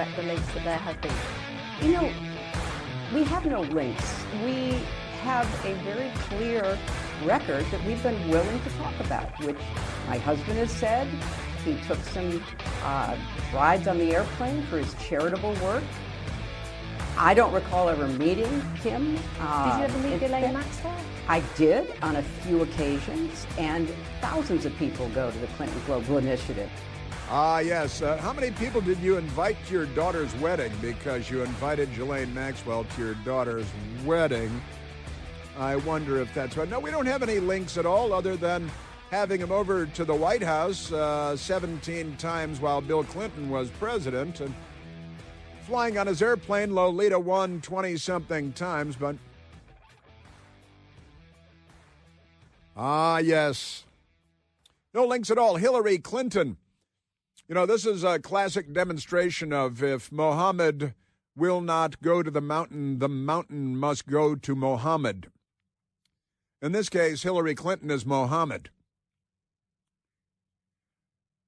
correct the links that there have been? You know, we have no links. We have a very clear record that we've been willing to talk about, which my husband has said. He took some rides on the airplane for his charitable work. I don't recall ever meeting Kim. Did you ever meet Ghislaine Maxwell? I did on a few occasions, and thousands of people go to the Clinton Global Initiative. Yes. How many people did you invite to your daughter's wedding? Because you invited Ghislaine Maxwell to your daughter's wedding. I wonder if that's right. No, we don't have any links at all other than having him over to the White House 17 times while Bill Clinton was president and flying on his airplane. Lolita won 20-something times, but... yes. No links at all. Hillary Clinton. You know, this is a classic demonstration of if Mohammed will not go to the mountain must go to Mohammed. In this case, Hillary Clinton is Mohammed.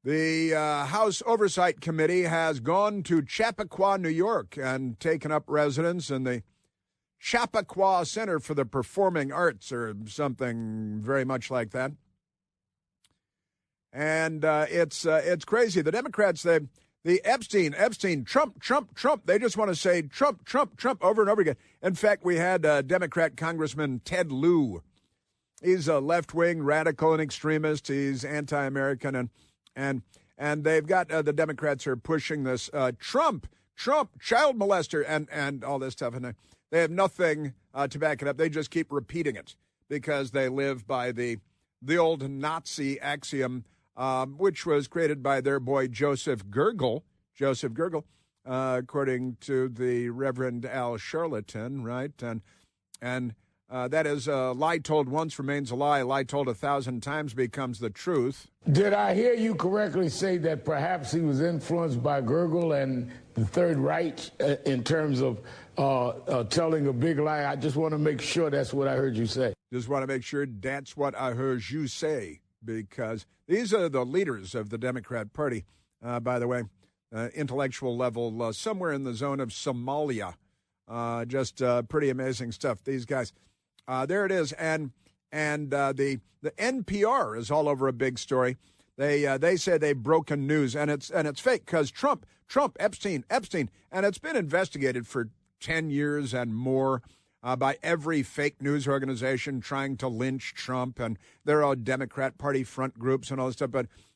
The House Oversight Committee has gone to Chappaqua, New York, and taken up residence in the Chappaqua Center for the Performing Arts, or something very much like that. And it's crazy. The Democrats, the Epstein, Trump, they just want to say Trump over and over again. In fact, we had Democrat Congressman Ted Lieu. He's a left-wing radical and extremist. He's anti-American, and they've got the Democrats are pushing this Trump, child molester, and all this stuff, and they have nothing to back it up. They just keep repeating it because they live by the old Nazi axiom, which was created by their boy Joseph Goebbels, according to the Reverend Al Charlatan, right? And that is a lie told once remains a lie told 1,000 times becomes the truth. Did I hear you correctly say that perhaps he was influenced by Goebbels and the Third Reich in terms of telling a big lie? I just want to make sure that's what I heard you say. Just want to make sure that's what I heard you say, because these are the leaders of the Democrat Party, by the way, intellectual level, somewhere in the zone of Somalia. Just pretty amazing stuff, these guys. There it is, and the NPR is all over a big story. They say they've broken news, and it's fake because Trump, Epstein, and it's been investigated for 10 years and more by every fake news organization trying to lynch Trump, and there are Democrat Party front groups and all this stuff.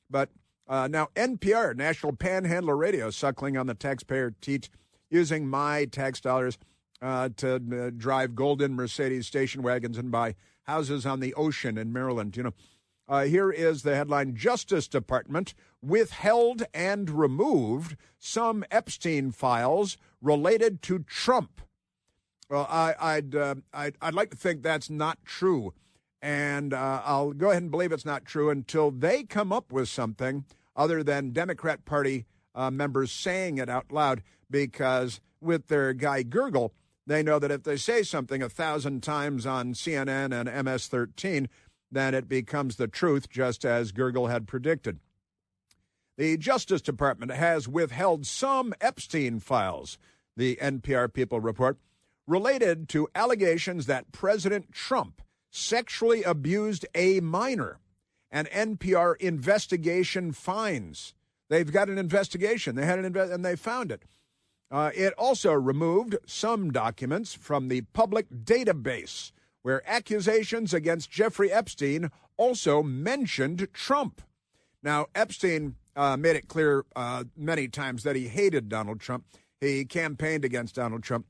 But now NPR, National Panhandler Radio, suckling on the taxpayer teat, using my tax dollars to drive golden Mercedes station wagons and buy houses on the ocean in Maryland. You know, here is the headline: Justice Department withheld and removed some Epstein files related to Trump. Well, I'd like to think that's not true, and I'll go ahead and believe it's not true until they come up with something other than Democrat Party members saying it out loud, because with their guy Goebbels, they know that if they say something 1,000 times on CNN and MS-13, then it becomes the truth, just as Goebbels had predicted. The Justice Department has withheld some Epstein files, the NPR people report, related to allegations that President Trump sexually abused a minor. An NPR investigation finds. They've got an investigation. They had and they found it. It also removed some documents from the public database where accusations against Jeffrey Epstein also mentioned Trump. Now, Epstein made it clear many times that he hated Donald Trump. He campaigned against Donald Trump.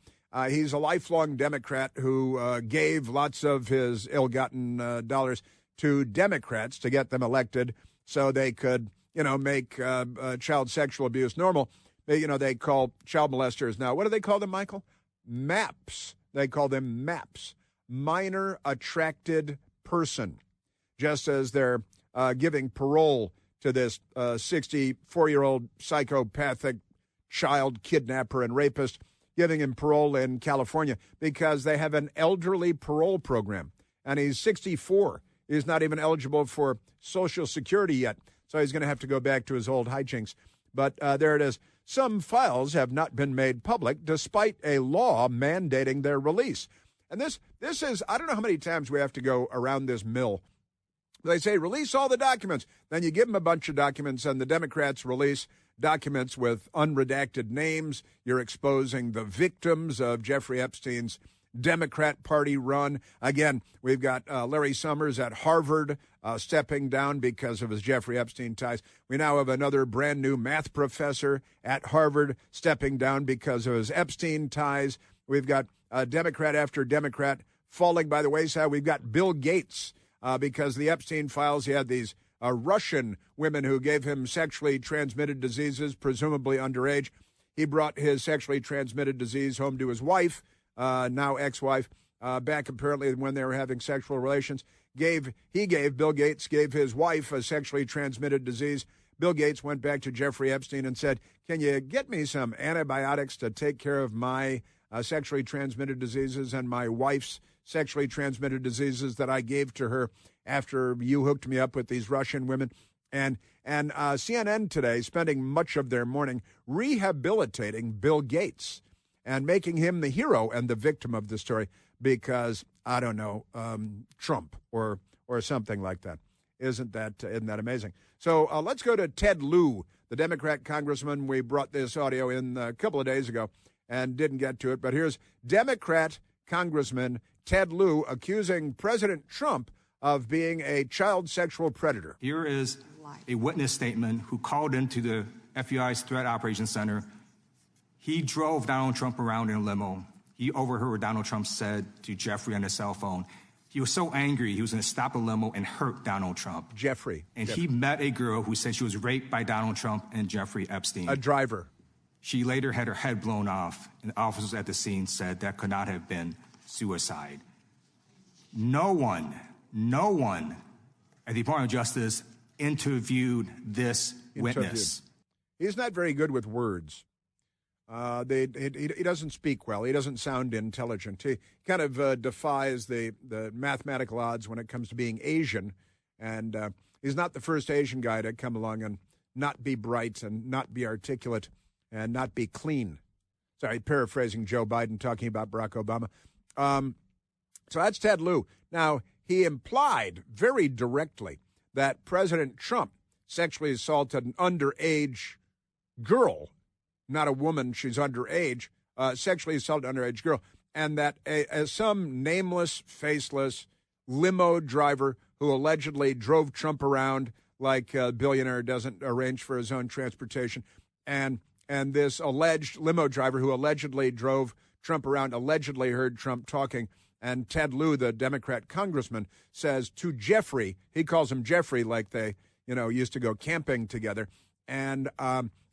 He's a lifelong Democrat who gave lots of his ill-gotten dollars to Democrats to get them elected so they could, make child sexual abuse normal. They call child molesters now. What do they call them, Michael? MAPs. They call them MAPs, minor attracted person, just as they're giving parole to this 64-year-old psychopathic child kidnapper and rapist, giving him parole in California because they have an elderly parole program. And he's 64. He's not even eligible for Social Security yet, so he's going to have to go back to his old hijinks. But there it is. some files have not been made public despite a law mandating their release. And this is, I don't know how many times we have to go around this mill. They say, release all the documents. Then you give them a bunch of documents, and the Democrats release documents with unredacted names. You're exposing the victims of Jeffrey Epstein's Democrat Party run. Again, we've got Larry Summers at Harvard stepping down because of his Jeffrey Epstein ties. We now have another brand new math professor at Harvard stepping down because of his Epstein ties. We've got Democrat after Democrat falling by the wayside. We've got Bill Gates because the Epstein files, he had these Russian women who gave him sexually transmitted diseases, presumably underage. He brought his sexually transmitted disease home to his wife, now ex-wife, back apparently when they were having sexual relations. Bill Gates gave his wife a sexually transmitted disease. Bill Gates went back to Jeffrey Epstein and said, can you get me some antibiotics to take care of my sexually transmitted diseases and my wife's sexually transmitted diseases that I gave to her after you hooked me up with these Russian women? And CNN today spending much of their morning rehabilitating Bill Gates and making him the hero and the victim of the story because, I don't know, Trump or something like that. Isn't that amazing? So let's go to Ted Lieu, the Democrat congressman. We brought this audio in a couple of days ago and didn't get to it. But here's Democrat Congressman Ted Lieu accusing President Trump of being a child sexual predator. Here is a witness statement who called into the FBI's Threat Operations Center. He drove Donald Trump around in a limo. He overheard what Donald Trump said to Jeffrey on his cell phone. He was so angry, he was going to stop a limo and hurt Donald Trump. Jeffrey. He met a girl who said she was raped by Donald Trump and Jeffrey Epstein. A driver. She later had her head blown off, and officers at the scene said that could not have been suicide. No one at the Department of Justice interviewed this witness. He's not very good with words. He doesn't speak well. He doesn't sound intelligent. He kind of defies the mathematical odds when it comes to being Asian. And he's not the first Asian guy to come along and not be bright and not be articulate and not be clean. Sorry, paraphrasing Joe Biden talking about Barack Obama. So that's Ted Lieu. Now, he implied very directly that President Trump sexually assaulted an underage girl, not a woman, she's underage, sexually assaulted an underage girl, and that some nameless, faceless limo driver who allegedly drove Trump around like a billionaire doesn't arrange for his own transportation, and this alleged limo driver who allegedly drove Trump around allegedly heard Trump talking. And Ted Lieu, the Democrat congressman, says to Jeffrey, he calls him Jeffrey like they, used to go camping together. And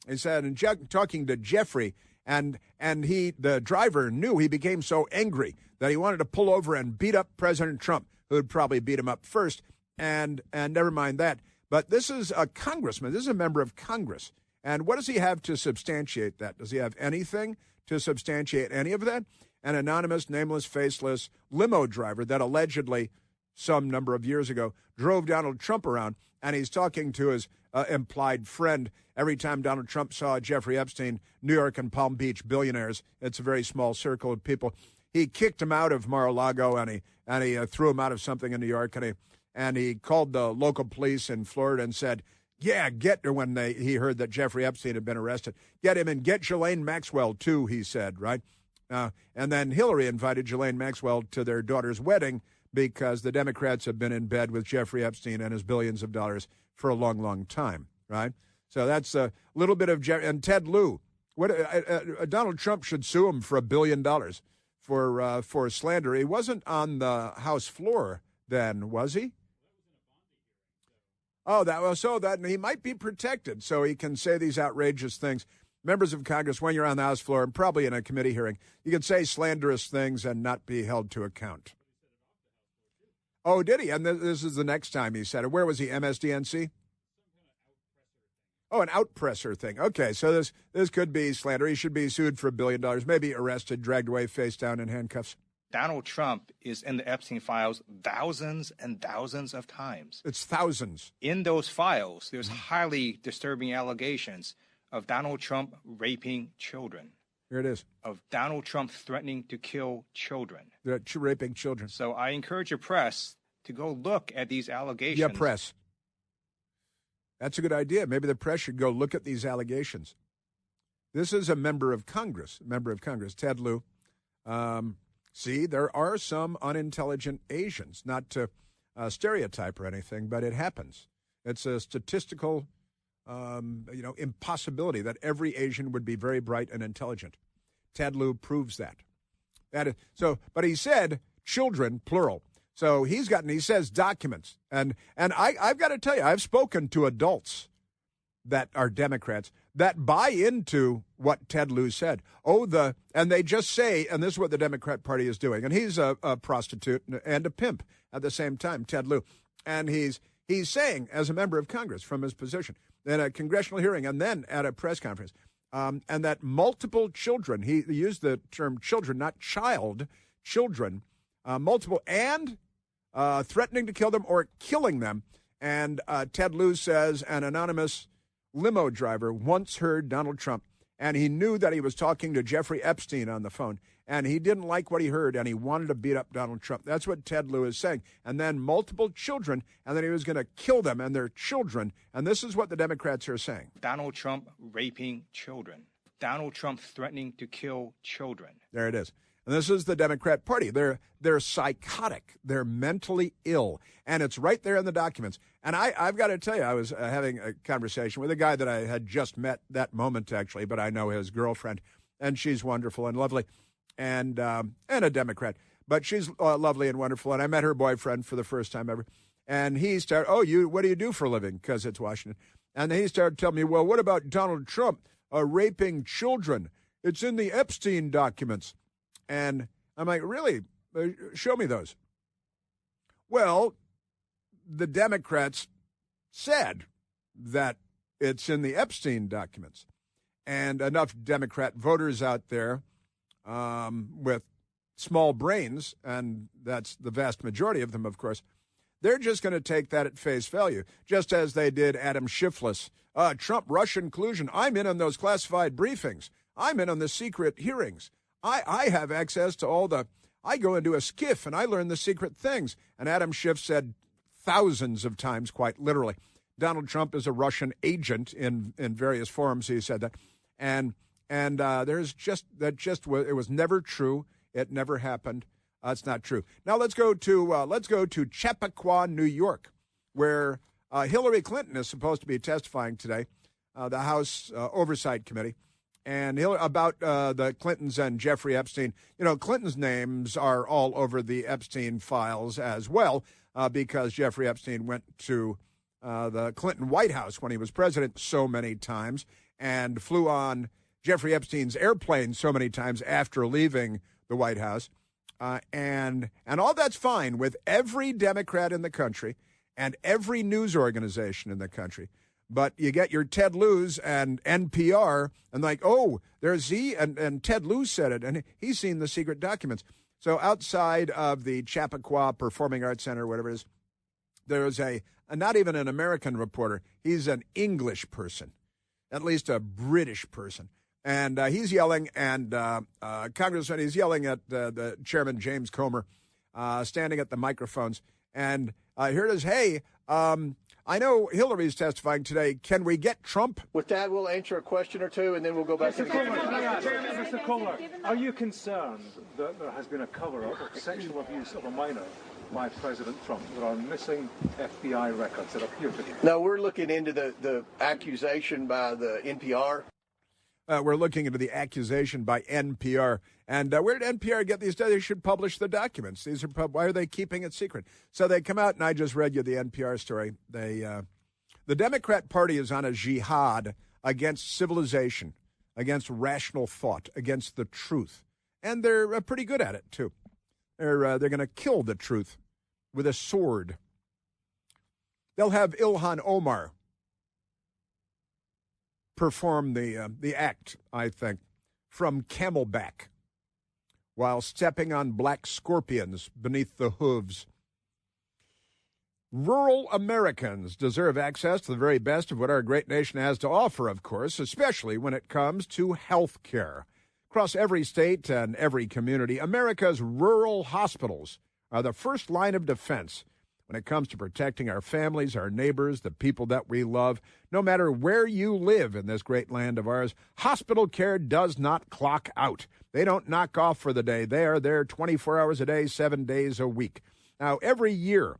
he said, and talking to Jeffrey, and the driver knew he became so angry that he wanted to pull over and beat up President Trump, who would probably beat him up first. And never mind that. But this is a congressman. This is a member of Congress. And what does he have to substantiate that? Does he have anything to substantiate any of that? An anonymous, nameless, faceless limo driver that allegedly, some number of years ago, drove Donald Trump around, and he's talking to his implied friend. Every time Donald Trump saw Jeffrey Epstein, New York and Palm Beach billionaires, it's a very small circle of people, he kicked him out of Mar-a-Lago, and he threw him out of something in New York, and he called the local police in Florida and said, yeah, when he heard that Jeffrey Epstein had been arrested, get him and get Ghislaine Maxwell, too, he said, right? And then Hillary invited Ghislaine Maxwell to their daughter's wedding because the Democrats have been in bed with Jeffrey Epstein and his billions of dollars for a long, long time, right? So that's a little bit of and Ted Lieu. Donald Trump should sue him for $1 billion for slander. He wasn't on the House floor then, was he? Oh, that he might be protected, so he can say these outrageous things. Members of Congress, when you're on the House floor and probably in a committee hearing, you can say slanderous things and not be held to account. Oh, did he? And this is the next time he said it. Where was he? MSDNC? Oh, an outpresser thing. Okay, so this could be slander. He should be sued for $1 billion, maybe arrested, dragged away face down in handcuffs. Donald Trump is in the Epstein files thousands and thousands of times. It's thousands. In those files, there's highly disturbing allegations of Donald Trump raping children. Here it is. Of Donald Trump threatening to kill children. They're raping children. So I encourage your press to go look at these allegations. Yeah, press. That's a good idea. Maybe the press should go look at these allegations. This is a member of Congress, Ted Lieu. See, there are some unintelligent Asians, not to stereotype or anything, but it happens. It's a statistical, impossibility that every Asian would be very bright and intelligent. Ted Lieu proves that. But he said children, plural. So he says documents. And I've got to tell you, I've spoken to adults that are Democrats that buy into what Ted Lieu said. And they just say, and this is what the Democrat Party is doing. And he's a prostitute and a pimp at the same time, Ted Lieu. And he's saying, as a member of Congress from his position, in a congressional hearing and then at a press conference, and that multiple children, he used the term children, not child, children, multiple, and threatening to kill them or killing them. And Ted Lieu says an anonymous limo driver once heard Donald Trump, and he knew that he was talking to Jeffrey Epstein on the phone, and he didn't like what he heard, and he wanted to beat up Donald Trump. That's what Ted Lieu is saying. And then multiple children, and then he was going to kill them and their children. And this is what the Democrats are saying. Donald Trump raping children. Donald Trump threatening to kill children. There it is. And this is the Democrat Party. They're psychotic. They're mentally ill. And it's right there in the documents. And I've got to tell you, I was having a conversation with a guy that I had just met that moment, actually, but I know his girlfriend. And she's wonderful and lovely and a Democrat. But she's lovely and wonderful. And I met her boyfriend for the first time ever. And he started, what do you do for a living? Because it's Washington. And he started telling me, well, what about Donald Trump raping children? It's in the Epstein documents. And I'm like, really? Show me those. Well, the Democrats said that it's in the Epstein documents. And enough Democrat voters out there with small brains, and that's the vast majority of them, of course, they're just going to take that at face value, just as they did Adam Schiff's Trump-Russian collusion. I'm in on those classified briefings. I'm in on the secret hearings. I have access to I go into a skiff and I learn the secret things. And Adam Schiff said thousands of times, quite literally, Donald Trump is a Russian agent in various forums. He said that. And it was never true. It never happened. It's not true. Now let's go to Chappaqua, New York, where Hillary Clinton is supposed to be testifying today, the House Oversight Committee. And about the Clintons and Jeffrey Epstein. Clinton's names are all over the Epstein files as well, because Jeffrey Epstein went to the Clinton White House when he was president so many times and flew on Jeffrey Epstein's airplane so many times after leaving the White House. And all that's fine with every Democrat in the country and every news organization in the country. But you get your Ted Lieu's and NPR and there's and Ted Lieu said it, and he's seen the secret documents. So outside of the Chappaqua Performing Arts Center, whatever it is, there's not even an American reporter. He's an English person, at least a British person. And he's yelling, and Congressman, he's yelling at the chairman, James Comer, standing at the microphones. And here it is, hey, I know Hillary's testifying today. Can we get Trump? With that, we'll answer a question or two, and then we'll go back to the game. Mr. Comer, are you concerned that there has been a cover-up of sexual abuse of a minor by President Trump? There are missing FBI records that appear to be. No, we're looking into the accusation by the NPR. We're looking into the accusation by NPR. And where did NPR get these? They should publish the documents. Why are they keeping it secret? So they come out, and I just read you the NPR story. The Democrat Party is on a jihad against civilization, against rational thought, against the truth. And they're pretty good at it, too. They're going to kill the truth with a sword. They'll have Ilhan Omar perform the act, I think, from Camelback while stepping on black scorpions beneath the hooves. Rural Americans deserve access to the very best of what our great nation has to offer, of course, especially when it comes to health care. Across every state and every community, America's rural hospitals are the first line of defense when it comes to protecting our families, our neighbors, the people that we love. No matter where you live in this great land of ours, hospital care does not clock out. They don't knock off for the day. They are there 24 hours a day, 7 days a week. Now, every year,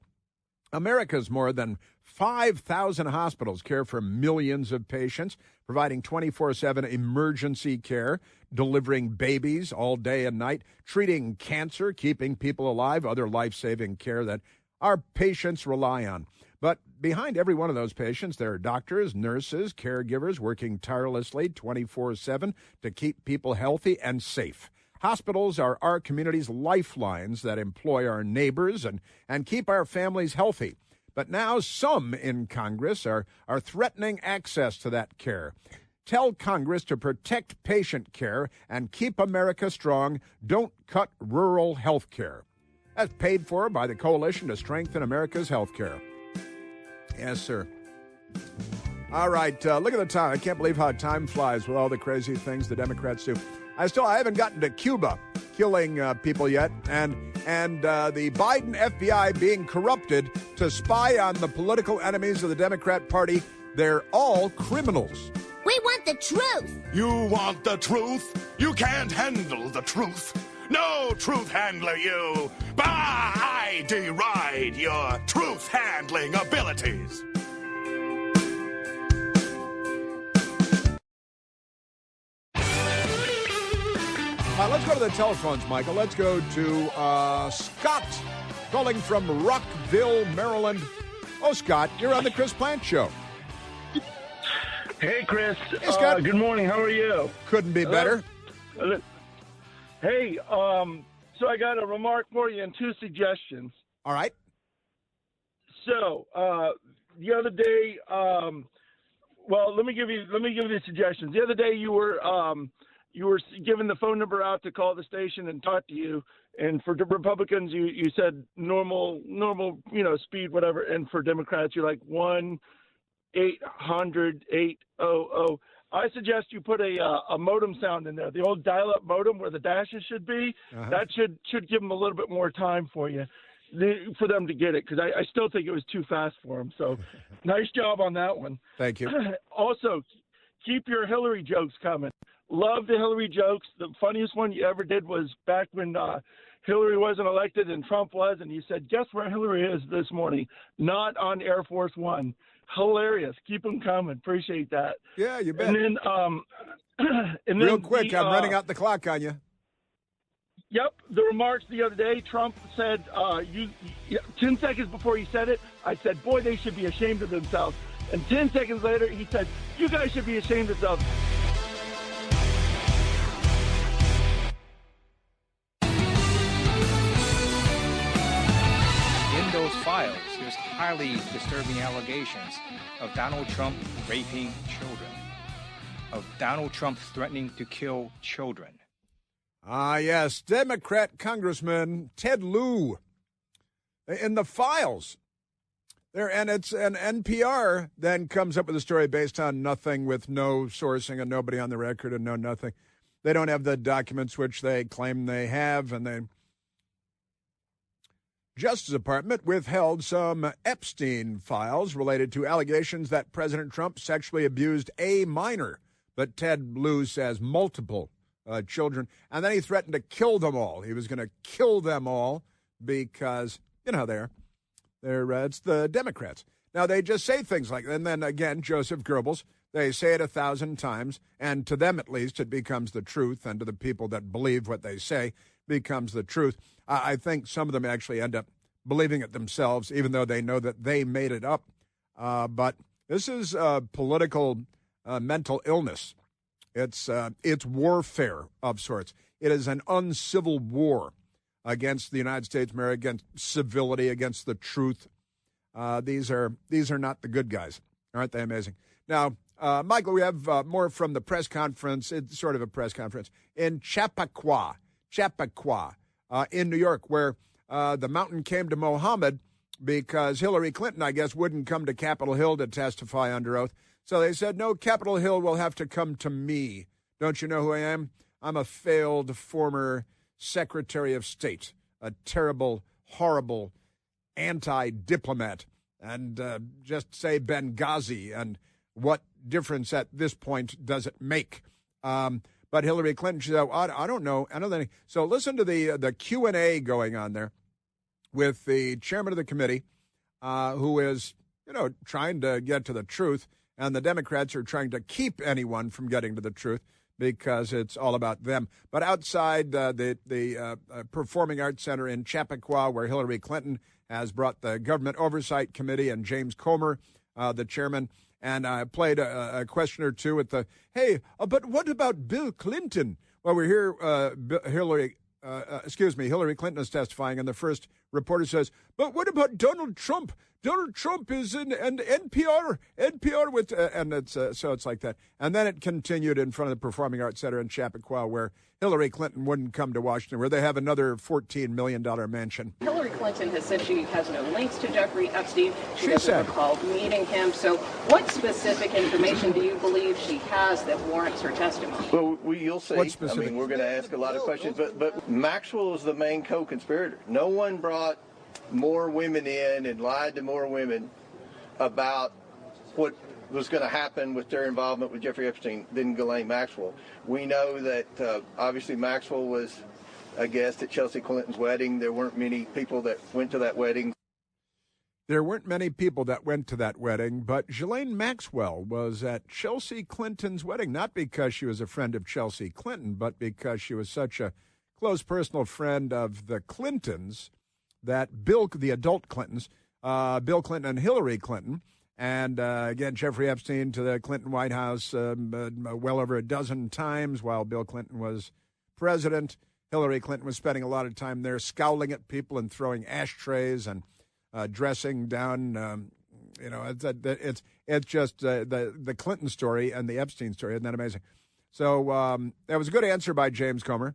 America's more than 5,000 hospitals care for millions of patients, providing 24/7 emergency care, delivering babies all day and night, treating cancer, keeping people alive, other life-saving care that our patients rely on. But behind every one of those patients, there are doctors, nurses, caregivers working tirelessly 24/7 to keep people healthy and safe. Hospitals are our community's lifelines that employ our neighbors and keep our families healthy. But now some in Congress are threatening access to that care. Tell Congress to protect patient care and keep America strong. Don't cut rural health care. That's paid for by the Coalition to Strengthen America's Health Care. Yes, sir. All right, look at the time. I can't believe how time flies with all the crazy things the Democrats do. I haven't gotten to Cuba killing people yet, and the Biden FBI being corrupted to spy on the political enemies of the Democrat Party. They're all criminals. We want the truth. You want the truth? You can't handle the truth. No truth handler, you. Bah! I deride your truth handling abilities. Let's go to the telephones, Michael. Let's go to Scott, calling from Rockville, Maryland. Oh, Scott, you're on the Chris Plant Show. Hey, Chris. Hey, Scott. Good morning. How are you? Couldn't be better. Hey, so I got a remark for you and two suggestions. All right. So the other day, well, let me give you the suggestions. The other day, you were giving the phone number out to call the station and talk to you. And for Republicans, you said normal, speed, whatever. And for Democrats, you're like 1-800-800. I suggest you put a modem sound in there, the old dial-up modem where the dashes should be. Uh-huh. That should give them a little bit more time for them to get it, because I still think it was too fast for them. So nice job on that one. Thank you. Also, keep your Hillary jokes coming. Love the Hillary jokes. The funniest one you ever did was back when Hillary wasn't elected and Trump was, and you said, guess where Hillary is this morning? Not on Air Force One. Hilarious. Keep them coming. Appreciate that. Yeah, you bet. And then, real quick, I'm running out the clock on you. Yep. The remarks the other day, Trump said, 10 seconds before he said it, I said, boy, they should be ashamed of themselves. And 10 seconds later, he said, you guys should be ashamed of yourselves. In those files, there's highly disturbing allegations of Donald Trump raping children, of Donald Trump threatening to kill children. Yes, Democrat Congressman Ted Lieu in the files there, and NPR then comes up with a story based on nothing, with no sourcing and nobody on the record and no nothing. They don't have the documents which they claim they have, and the Justice Department withheld some Epstein files related to allegations that President Trump sexually abused a minor, but Ted Lieu says multiple children, and then he threatened to kill them all. He was going to kill them all because, you know how they are. It's the Democrats. Now, they just say things like, and then again, Joseph Goebbels, they say it 1,000 times, and to them at least it becomes the truth, and to the people that believe what they say becomes the truth. I think some of them actually end up believing it themselves, even though they know that they made it up. But this is political mental illness. It's warfare of sorts. It is an uncivil war against the United States, against civility, against the truth. These are not the good guys. Aren't they amazing? Now, Michael, we have more from the press conference. It's sort of a press conference in Chappaqua, in New York, where the mountain came to Mohammed because Hillary Clinton, I guess, wouldn't come to Capitol Hill to testify under oath. So they said, no, Capitol Hill will have to come to me. Don't you know who I am? I'm a failed former Secretary of State, a terrible, horrible anti-diplomat, and just say Benghazi, and what difference at this point does it make? But Hillary Clinton, she said, I don't know. I don't think. So listen to the Q&A going on there with the chairman of the committee, who is, trying to get to the truth, and the Democrats are trying to keep anyone from getting to the truth because it's all about them. But outside the Performing Arts Center in Chappaqua, where Hillary Clinton has brought the Government Oversight Committee and James Comer, the chairman, and I played a question or two with hey, but what about Bill Clinton? Well, we're here, Hillary Clinton is testifying, and the first reporter says, but what about Donald Trump? Donald Trump is in NPR with, and it's so it's like that. And then it continued in front of the Performing Arts Center in Chappaqua, where Hillary Clinton wouldn't come to Washington, where they have another $14 million mansion. Hillary Clinton has said she has no links to Jeffrey Epstein. She doesn't recall meeting him. So what specific information do you believe she has that warrants her testimony? Well, you'll see. What specific? I mean, we're going to ask a lot of questions, but Maxwell is the main co-conspirator. No one brought more women in and lied to more women about what was going to happen with their involvement with Jeffrey Epstein than Ghislaine Maxwell. We know that obviously Maxwell was a guest at Chelsea Clinton's wedding. There weren't many people that went to that wedding. There weren't many people that went to that wedding, but Ghislaine Maxwell was at Chelsea Clinton's wedding, not because she was a friend of Chelsea Clinton, but because she was such a close personal friend of the Clintons that the adult Clintons, Bill Clinton and Hillary Clinton, and again, Jeffrey Epstein to the Clinton White House well over a dozen times while Bill Clinton was president. Hillary Clinton was spending a lot of time there scowling at people and throwing ashtrays and dressing down. It's just the Clinton story and the Epstein story. Isn't that amazing? So that was a good answer by James Comer.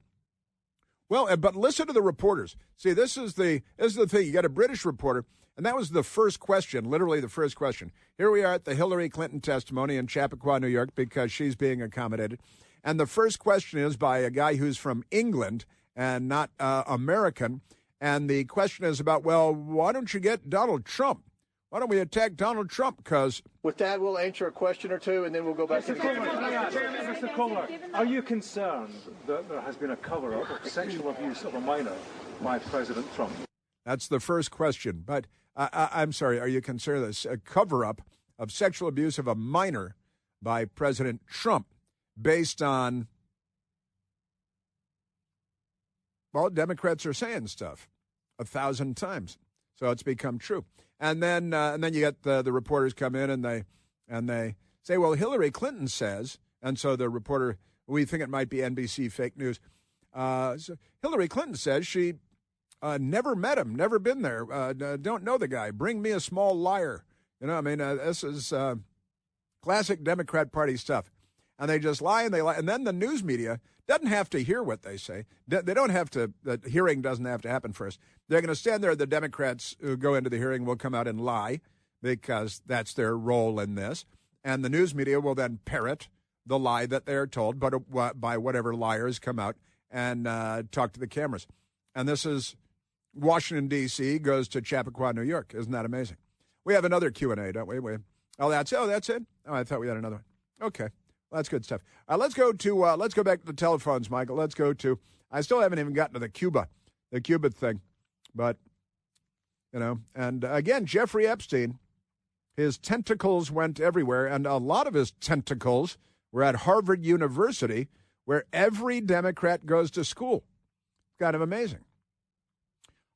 Well, but listen to the reporters. See, this is the thing. You got a British reporter, and that was the first question, literally the first question. Here we are at the Hillary Clinton testimony in Chappaqua, New York, because she's being accommodated. And the first question is by a guy who's from England and not American. And the question is about, well, why don't you get Donald Trump? Why don't we attack Donald Trump? Because with that, we'll answer a question or two, and then we'll go back to the Mr. Comer, are you concerned that there has been a cover-up of sexual abuse of a minor by President Trump? That's the first question. But I'm sorry, are you concerned that a cover-up of sexual abuse of a minor by President Trump based on, well, Democrats are saying stuff 1,000 times, so it's become true. And then you get the reporters come in and they say, well, Hillary Clinton says, and so the reporter, we think it might be NBC fake news. So Hillary Clinton says she never met him, never been there, don't know the guy. Bring me a small liar. This is classic Democrat Party stuff. And they just lie and they lie. And then the news media doesn't have to hear what they say. They don't have to, the hearing doesn't have to happen first. They're going to stand there. The Democrats who go into the hearing will come out and lie because that's their role in this. And the news media will then parrot the lie that they're told, but by whatever liars come out and talk to the cameras. And this is Washington, D.C., goes to Chappaqua, New York. Isn't that amazing? We have another Q&A, don't we? That's it? Oh, I thought we had another one. Okay. Well, that's good stuff. Let's go back to the telephones, Michael. Let's go to, I still haven't even gotten to the Cuba thing. But, and again, Jeffrey Epstein, his tentacles went everywhere, and a lot of his tentacles were at Harvard University, where every Democrat goes to school. Kind of amazing.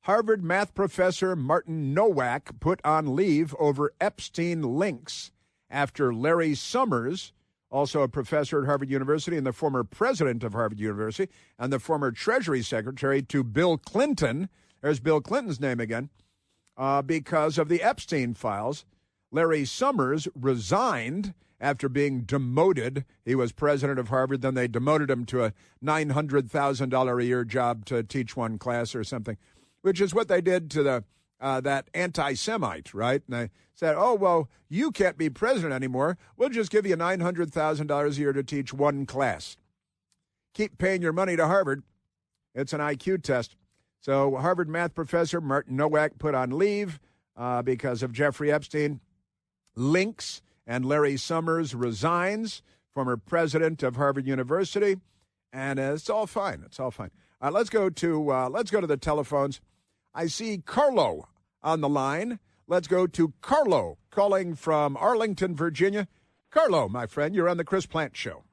Harvard math professor Martin Nowak put on leave over Epstein links after Larry Summers, also a professor at Harvard University and the former president of Harvard University and the former Treasury Secretary to Bill Clinton, there's Bill Clinton's name again, because of the Epstein files. Larry Summers resigned after being demoted. He was president of Harvard, then they demoted him to a $900,000 a year job to teach one class or something, which is what they did to the that anti-Semite, right? And they said, oh, well, you can't be president anymore. We'll just give you $900,000 a year to teach one class. Keep paying your money to Harvard. It's an IQ test. So Harvard math professor Martin Nowak put on leave because of Jeffrey Epstein. Links and Larry Summers resigns, former president of Harvard University. And it's all fine. It's all fine. Let's go to the telephones. I see Carlo on the line. Let's go to Carlo calling from Arlington, Virginia. Carlo, my friend, you're on the Chris Plant Show.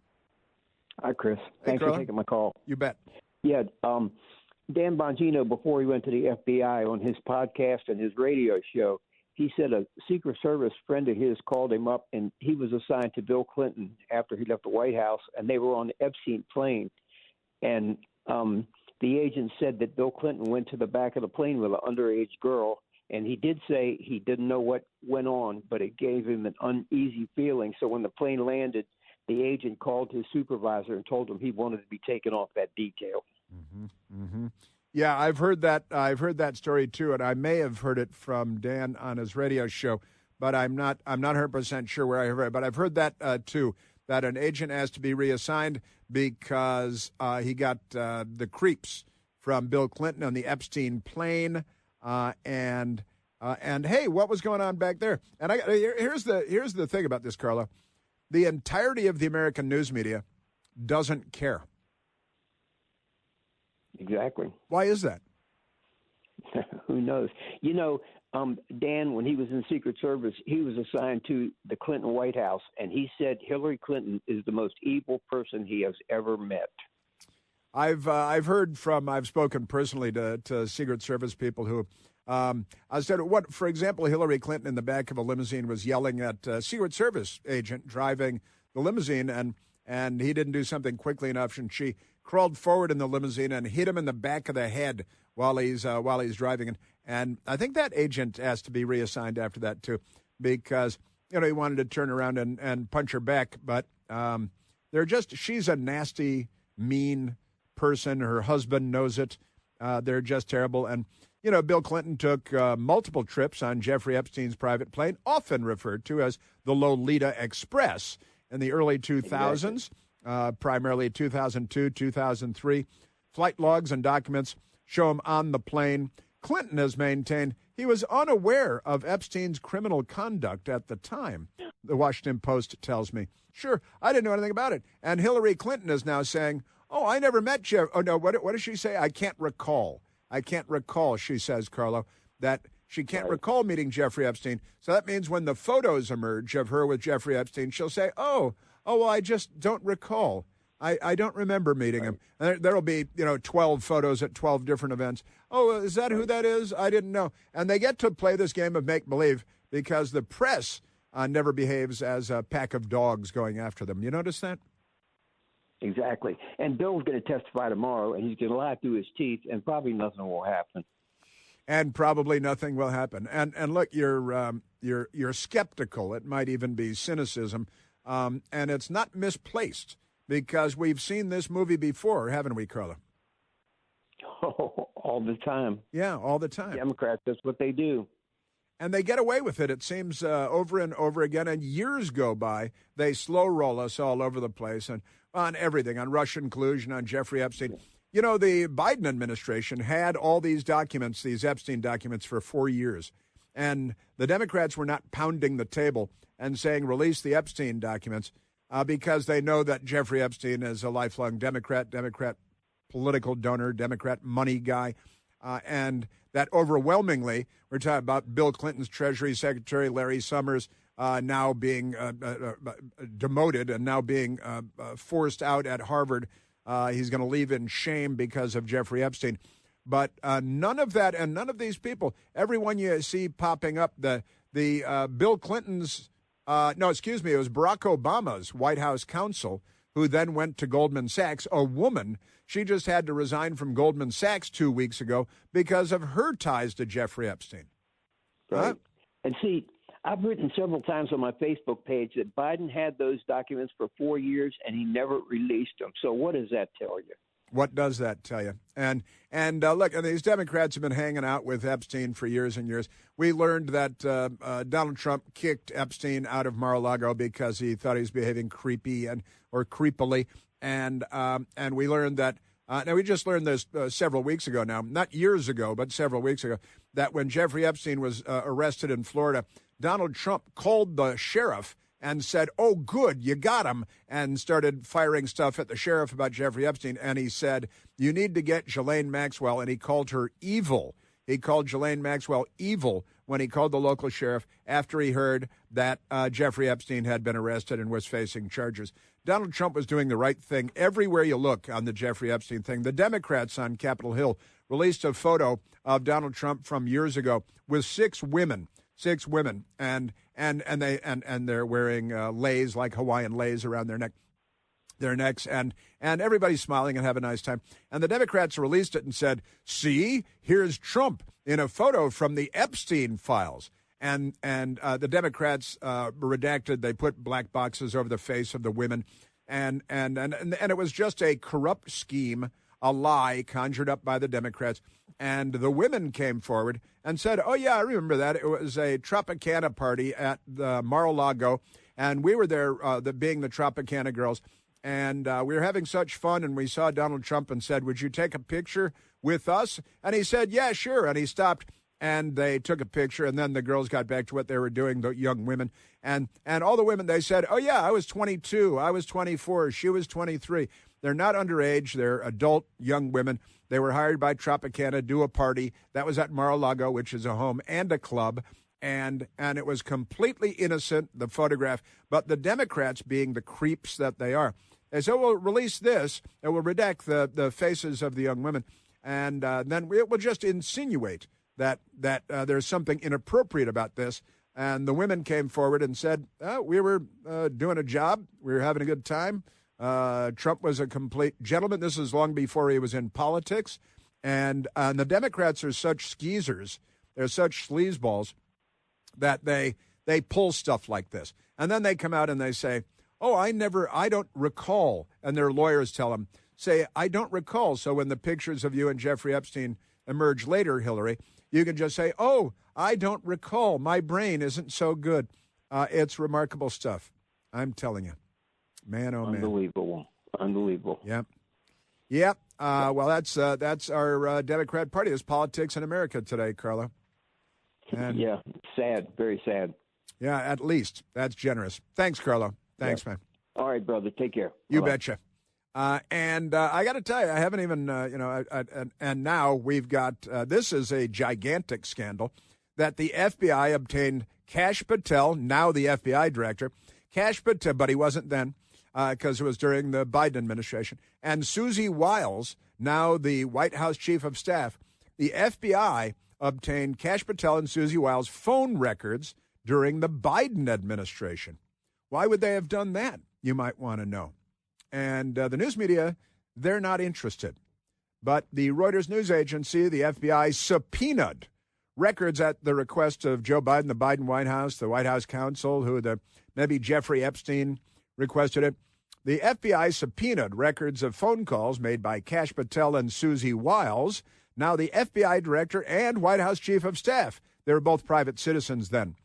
Hi, Chris. Thanks Carlo. for taking my call. You bet. Yeah, Dan Bongino, before he went to the FBI on his podcast and his radio show, he said a Secret Service friend of his called him up, and he was assigned to Bill Clinton after he left the White House, and they were on the Epstein plane. And the agent said that Bill Clinton went to the back of the plane with an underage girl, and he did say he didn't know what went on, but it gave him an uneasy feeling. So when the plane landed, the agent called his supervisor and told him he wanted to be taken off that detail. Mm-hmm. Mm-hmm. Yeah, I've heard that. I've heard that story too, and I may have heard it from Dan on his radio show, but I'm not 100% sure where I heard it. But I've heard that too. That an agent has to be reassigned because he got the creeps from Bill Clinton on the Epstein plane, and hey, what was going on back there? And here's the thing about this, Carlo. The entirety of the American news media doesn't care. Exactly. Why is that? Who knows? You know, Dan, when he was in Secret Service, he was assigned to the Clinton White House, and he said Hillary Clinton is the most evil person he has ever met. I've spoken personally to Secret Service people who, I said, what, for example, Hillary Clinton in the back of a limousine was yelling at a Secret Service agent driving the limousine, and he didn't do something quickly enough, and she crawled forward in the limousine and hit him in the back of the head while he's driving. And I think that agent has to be reassigned after that too, because he wanted to turn around and punch her back, but she's a nasty, mean person. Her husband knows it. They're just terrible. And Bill Clinton took multiple trips on Jeffrey Epstein's private plane, often referred to as the Lolita Express, in the early 2000s. Primarily 2002, 2003. Flight logs and documents show him on the plane. Clinton has maintained he was unaware of Epstein's criminal conduct at the time, the Washington Post tells me. Sure, I didn't know anything about it. And Hillary Clinton is now saying, oh, I never met Jeff. Oh, no, what does she say? I can't recall, she says, Carlo, that she can't recall meeting Jeffrey Epstein. So that means when the photos emerge of her with Jeffrey Epstein, she'll say, oh, well, I just don't recall. I don't remember meeting him. And there'll be, 12 photos at 12 different events. Oh, is that who that is? I didn't know. And they get to play this game of make-believe because the press never behaves as a pack of dogs going after them. You notice that? Exactly. And Bill's going to testify tomorrow, and he's going to lie through his teeth, and probably nothing will happen. And probably nothing will happen. And look, you're skeptical. It might even be cynicism. And it's not misplaced because we've seen this movie before, haven't we, Carla? Oh, all the time. Yeah, all the time. Democrats, that's what they do. And they get away with it, it seems, over and over again. And years go by. They slow roll us all over the place and on everything, on Russian collusion, on Jeffrey Epstein. The Biden administration had all these documents, these Epstein documents, for 4 years. And the Democrats were not pounding the table and saying, release the Epstein documents, because they know that Jeffrey Epstein is a lifelong Democrat political donor, Democrat money guy, and that overwhelmingly, we're talking about Bill Clinton's Treasury Secretary, Larry Summers, now being demoted and now being forced out at Harvard. He's going to leave in shame because of Jeffrey Epstein. But none of that, and none of these people, everyone you see popping up, the Bill Clinton's, it was Barack Obama's White House counsel, who then went to Goldman Sachs, a woman. She just had to resign from Goldman Sachs 2 weeks ago because of her ties to Jeffrey Epstein. Right. And see, I've written several times on my Facebook page that Biden had those documents for 4 years and he never released them. So what does that tell you? What does that tell you? And look, and these Democrats have been hanging out with Epstein for years and years. We learned that Donald Trump kicked Epstein out of Mar-a-Lago because he thought he was behaving creepily, and we learned that. Now, we just learned this several weeks ago now, not years ago, but several weeks ago, that when Jeffrey Epstein was arrested in Florida, Donald Trump called the sheriff and said, "Oh, good, you got him," and started firing stuff at the sheriff about Jeffrey Epstein. And he said, "You need to get Ghislaine Maxwell," and he called her evil. He called Ghislaine Maxwell evil when he called the local sheriff after he heard that Jeffrey Epstein had been arrested and was facing charges. Donald Trump was doing the right thing everywhere you look on the Jeffrey Epstein thing. The Democrats on Capitol Hill released a photo of Donald Trump from years ago with six women, and they're wearing leis, like Hawaiian leis, around their necks, and everybody's smiling and having a nice time. And the Democrats released it and said, "See, here's Trump in a photo from the Epstein files." And the Democrats redacted. They put black boxes over the face of the women, and it was just a corrupt scheme, a lie conjured up by the Democrats. And the women came forward and said, "Oh yeah, I remember that. It was a Tropicana party at the Mar-a-Lago, and we were there, being the Tropicana girls, and we were having such fun. And we saw Donald Trump and said, 'Would you take a picture with us?' And he said, 'Yeah, sure.' And he stopped." And they took a picture, and then the girls got back to what they were doing, the young women. And all the women, they said, "Oh, yeah, I was 22, I was 24, she was 23. They're not underage. They're adult young women. They were hired by Tropicana to do a party. That was at Mar-a-Lago, which is a home and a club. And it was completely innocent, the photograph. But the Democrats, being the creeps that they are, they said, "We'll release this, and we'll redact the faces of the young women. And then it will just insinuate that there's something inappropriate about this." And the women came forward and said, "We were doing a job. We were having a good time. Trump was a complete gentleman." This is long before he was in politics. And the Democrats are such skeezers. They're such sleazeballs that they pull stuff like this. And then they come out and they say, "Oh, I don't recall." And their lawyers tell them, say, "I don't recall." So when the pictures of you and Jeffrey Epstein emerge later, Hillary, you can just say, "Oh, I don't recall. My brain isn't so good." It's remarkable stuff. I'm telling you. Man, oh, man. Unbelievable. Yep. Yep. Well, that's our Democrat Party. It's politics in America today, Carlo. And yeah, sad. Very sad. Yeah, at least. That's generous. Thanks, Carlo. Thanks, man. All right, brother. Take care. You Bye-bye. betcha. And I got to tell you, I haven't even, and now we've got, this is a gigantic scandal that the FBI obtained Kash Patel, now the FBI director, Kash Patel, but he wasn't then because it was during the Biden administration, and Susie Wiles, now the White House chief of staff. The FBI obtained Kash Patel and Susie Wiles' phone records during the Biden administration. Why would they have done that? You might want to know. And the news media, they're not interested. But the Reuters news agency, the FBI, subpoenaed records at the request of Joe Biden, the Biden White House, the White House counsel, maybe Jeffrey Epstein requested it. The FBI subpoenaed records of phone calls made by Kash Patel and Susie Wiles, now the FBI director and White House chief of staff. They were both private citizens then.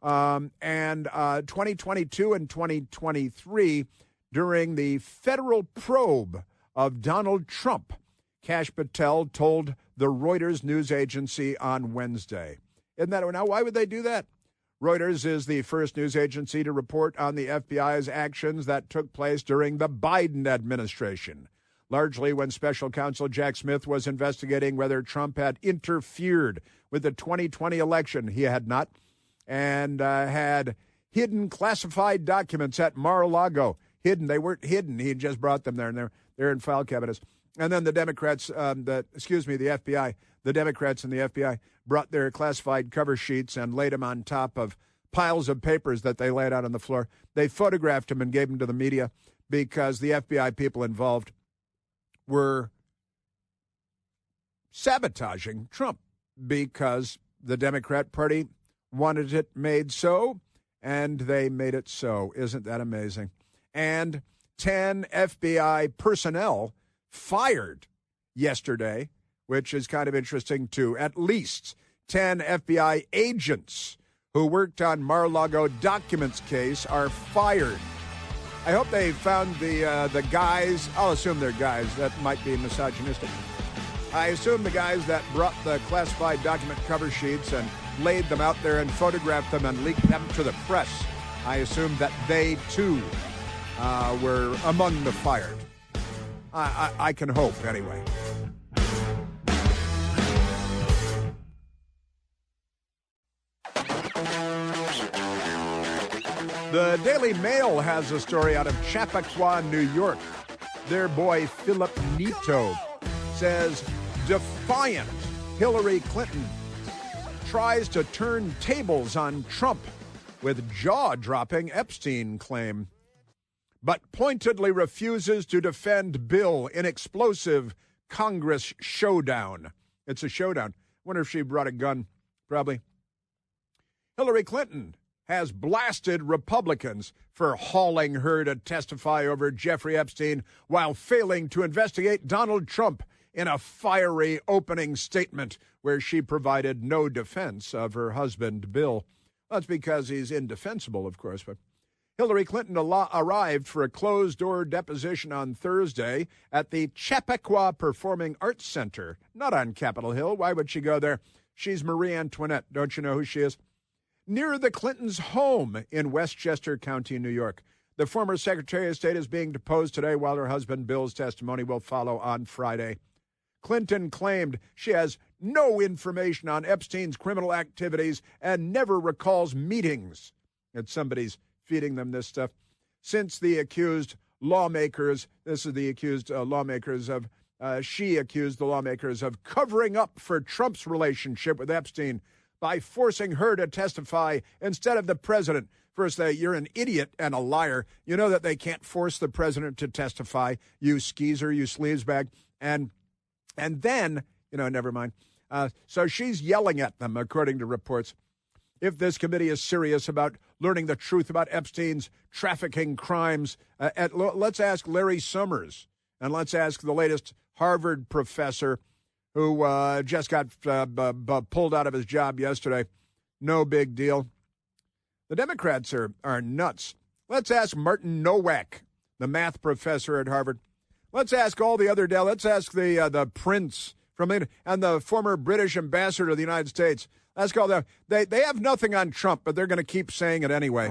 2022 and 2023, during the federal probe of Donald Trump, Kash Patel told the Reuters news agency on Wednesday. Isn't that now? Why would they do that? Reuters is the first news agency to report on the FBI's actions that took place during the Biden administration, largely when special counsel Jack Smith was investigating whether Trump had interfered with the 2020 election. He had not, and had hidden classified documents at Mar-a-Lago. Hidden. They weren't hidden. He just brought them there, and they're in file cabinets. And then the Democrats, the FBI, the Democrats and the FBI brought their classified cover sheets and laid them on top of piles of papers that they laid out on the floor. They photographed them and gave them to the media because the FBI people involved were sabotaging Trump because the Democrat Party wanted it made so, and they made it so. Isn't that amazing? And 10 FBI personnel fired yesterday, which is kind of interesting too. At least 10 FBI agents who worked on Mar-a-Lago documents case are fired. I hope they found the guys. I'll assume they're guys. That might be misogynistic. I assume the guys that brought the classified document cover sheets and laid them out there and photographed them and leaked them to the press. I assume that they, too, were among the fired. I can hope, anyway. The Daily Mail has a story out of Chappaqua, New York. Their boy, Philip Nito, says defiant Hillary Clinton tries to turn tables on Trump with jaw-dropping Epstein claim, but pointedly refuses to defend bill in explosive Congress showdown. It's a showdown. Wonder if she brought a gun. Probably. Hillary Clinton has blasted Republicans for hauling her to testify over Jeffrey Epstein while failing to investigate Donald Trump in a fiery opening statement where she provided no defense of her husband, Bill. That's because he's indefensible, of course. But Hillary Clinton arrived for a closed-door deposition on Thursday at the Chappaqua Performing Arts Center, not on Capitol Hill. Why would she go there? She's Marie Antoinette. Don't you know who she is? Near the Clintons' home in Westchester County, New York. The former Secretary of State is being deposed today while her husband Bill's testimony will follow on Friday. Clinton claimed she has no information on Epstein's criminal activities and never recalls meetings. And somebody's feeding them this stuff. Since the accused lawmakers, she accused the lawmakers of covering up for Trump's relationship with Epstein by forcing her to testify instead of the president. First, you're an idiot and a liar. You know that they can't force the president to testify, you skeezer, you sleazebag. And then, never mind. So she's yelling at them, according to reports. If this committee is serious about learning the truth about Epstein's trafficking crimes, let's ask Larry Summers, and let's ask the latest Harvard professor who just got pulled out of his job yesterday. No big deal. The Democrats are nuts. Let's ask Martin Nowak, the math professor at Harvard. Let's ask all the other let's ask the prince from England and the former British ambassador to the United States. Ask all them. They have nothing on Trump, but they're going to keep saying it anyway.